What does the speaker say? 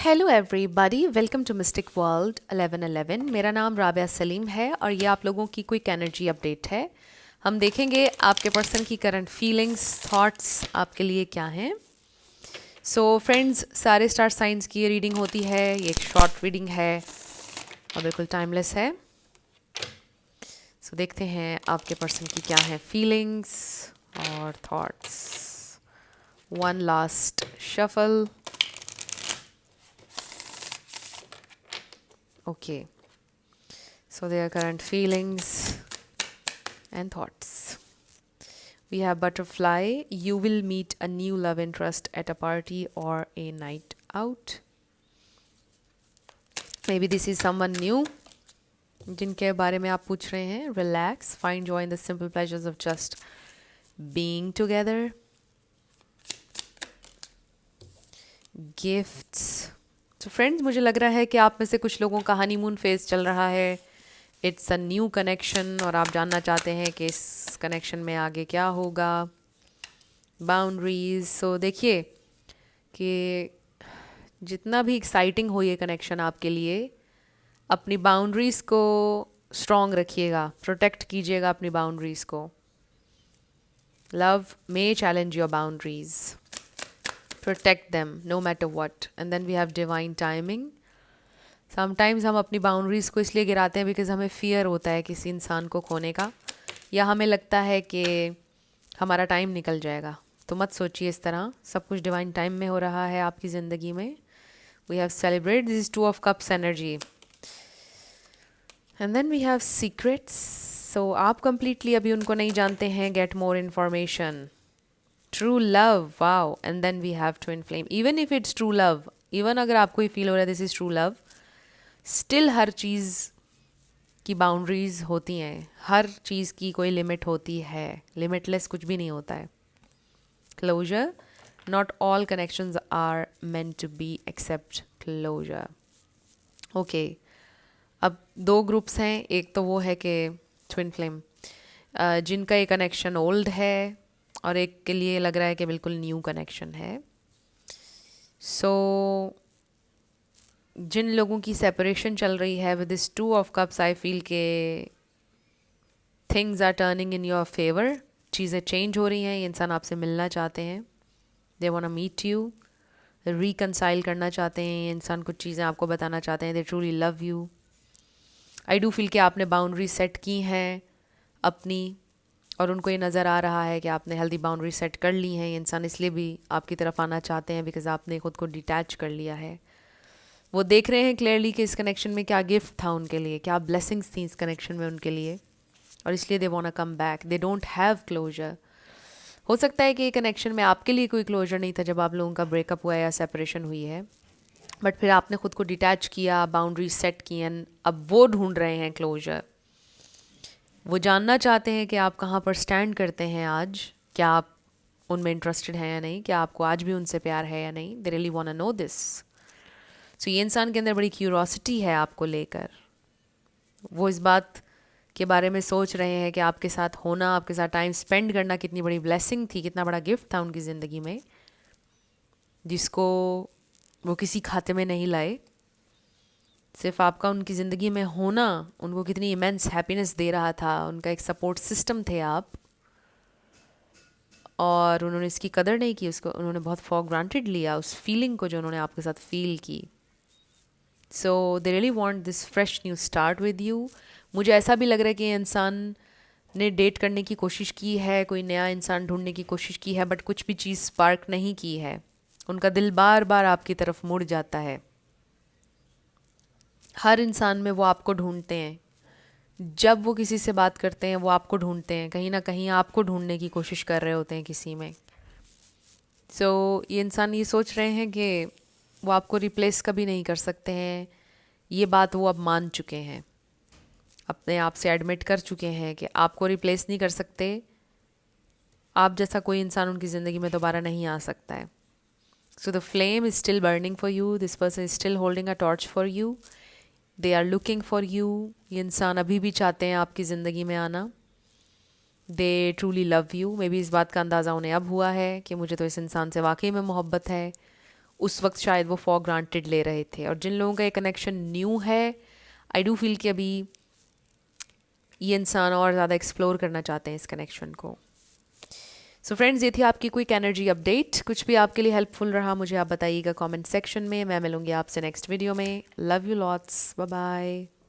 Hello everybody, welcome to mystic world 1111। मेरा नाम राबिया सलीम है और ये आप लोगों की क्विक एनर्जी अपडेट है। हम देखेंगे आपके पर्सन की करंट फीलिंग्स, थॉट्स आपके लिए क्या हैं। सो फ्रेंड्स, सारे स्टार साइंस की ये रीडिंग होती है। ये एक शॉर्ट रीडिंग है और बिल्कुल टाइमलेस है। सो देखते हैं आपके पर्सन की क्या है फीलिंग्स और thoughts. One last shuffle. Okay, so their current feelings and thoughts. We have butterfly. You will meet a new love interest at a party or a night out. Maybe this is someone new जिनके बारे में आप पूछ रहे हैं. Relax, find joy in the simple pleasures of just being together. Gifts. तो friends, मुझे लग रहा है कि आप में से कुछ लोगों का हनीमून फेज चल रहा है. इट्स अ न्यू कनेक्शन और आप जानना चाहते हैं कि इस कनेक्शन में आगे क्या होगा. बाउंड्रीज. सो देखिए कि जितना भी एक्साइटिंग हो ये कनेक्शन आपके लिए, अपनी बाउंड्रीज़ को स्ट्रॉन्ग रखिएगा, प्रोटेक्ट कीजिएगा अपनी बाउंड्रीज़ को. Love may challenge your boundaries, protect them no matter what. And then we have divine timing. Sometimes हम अपनी बाउंड्रीज़ को इसलिए गिराते हैं बिकॉज हमें फ़ियर होता है किसी इंसान को खोने का, या हमें लगता है कि हमारा टाइम निकल जाएगा. तो मत सोचिए इस तरह. सब कुछ डिवाइन टाइम में हो रहा है आपकी ज़िंदगी में. We have celebrate this two of cups energy. And then we have secrets. So आप कंप्लीटली अभी उनको नहीं जानते हैं. Get more information. True love. Wow. And then we have twin flame. Even if it's true love, even अगर आपको ये feel हो रहा है this is true love, still हर चीज़ की बाउंड्रीज़ होती हैं. हर चीज़ की कोई लिमिट होती है. लिमिटलेस कुछ भी नहीं होता है. Closure. Not all connections are meant to be accept closure. Okay, अब दो ग्रुप्स हैं. एक तो वो है कि ट्विन फ्लेम, जिनका ये कनेक्शन ओल्ड है, और एक के लिए लग रहा है कि बिल्कुल न्यू कनेक्शन है. सो जिन लोगों की सेपरेशन चल रही है with this two of cups, I feel के things are turning in your favour. चीज़ें चेंज हो रही हैं. ये इंसान आपसे मिलना चाहते हैं. They want to meet you. Reconcile करना चाहते हैं. ये इंसान कुछ चीज़ें आपको बताना चाहते हैं. They truly love you. I do feel कि आपने बाउंड्री सेट की हैं अपनी, और उनको ये नज़र आ रहा है कि आपने हेल्दी बाउंड्री सेट कर ली हैं. ये इंसान इसलिए भी आपकी तरफ आना चाहते हैं बिकॉज आपने खुद को डिटैच कर लिया है. वो देख रहे हैं क्लियरली कि इस कनेक्शन में क्या गिफ्ट था उनके लिए, क्या ब्लेसिंग्स थी इस कनेक्शन में उनके लिए, और इसलिए they want to come back. They don't have closure. हो सकता है कि ये कनेक्शन में आपके लिए कोई क्लोजर नहीं था जब आप लोगों का ब्रेकअप हुआ या सेपरेशन हुई है, बट फिर आपने खुद को डिटैच किया, बाउंड्री सेट की, एंड अब वो ढूंढ रहे हैं क्लोजर. वो जानना चाहते हैं कि आप कहाँ पर स्टैंड करते हैं आज. क्या आप उनमें इंटरेस्टेड हैं या नहीं, क्या आपको आज भी उनसे प्यार है या नहीं. They really want to know this. So ये इंसान के अंदर बड़ी क्यूरोसिटी है आपको लेकर. वो इस बात के बारे में सोच रहे हैं कि आपके साथ होना, आपके साथ टाइम स्पेंड करना कितनी बड़ी ब्लेसिंग थी, कितना बड़ा गिफ्ट था उनकी ज़िंदगी में, जिसको वो किसी खाते में नहीं लाए. सिर्फ आपका उनकी ज़िंदगी में होना उनको कितनी इमेंस हैप्पीनेस दे रहा था. उनका एक सपोर्ट सिस्टम थे आप, और उन्होंने इसकी कदर नहीं की. उसको उन्होंने बहुत फॉर ग्रांटेड लिया, उस फीलिंग को जो उन्होंने आपके साथ फील की. So they really want this fresh new start with you. मुझे ऐसा भी लग रहा है कि ये इंसान ने डेट करने की कोशिश की है, कोई नया इंसान ढूंढने की कोशिश की है, बट कुछ भी चीज़ स्पार्क नहीं की है. उनका दिल बार बार आपकी तरफ मुड़ जाता है. हर इंसान में वो आपको ढूंढते हैं. जब वो किसी से बात करते हैं वो आपको ढूंढते हैं. कहीं ना कहीं आपको ढूंढने की कोशिश कर रहे होते हैं किसी में. सो ये इंसान ये सोच रहे हैं कि वो आपको रिप्लेस कभी नहीं कर सकते हैं. ये बात वो अब मान चुके हैं, अपने आप से एडमिट कर चुके हैं कि आपको रिप्लेस नहीं कर सकते. आप जैसा कोई इंसान उनकी ज़िंदगी में दोबारा नहीं आ सकता है. So the flame is still burning for you. This person is still holding a torch for you. They are looking for you. ये इंसान अभी भी चाहते हैं आपकी ज़िंदगी में आना. They truly love you. Maybe इस बात का अंदाज़ा उन्हें अब हुआ है कि मुझे तो इस इंसान से वाकई में मोहब्बत है. उस वक्त शायद वो फॉर ग्रांटेड ले रहे थे। और जिन लोगों का ये कनेक्शन न्यू है, आई डू फील कि अभी ये इंसान और ज़्यादा एक्सप्लोर करना चाहते हैं इस कनेक्शन को। सो फ्रेंड्स, ये थी आपकी क्विक एनर्जी अपडेट। कुछ भी आपके लिए हेल्पफुल रहा मुझे आप बताइएगा कमेंट सेक्शन में। मैं मिलूंगी आपसे नेक्स्ट वीडियो में। Love you lots, bye bye.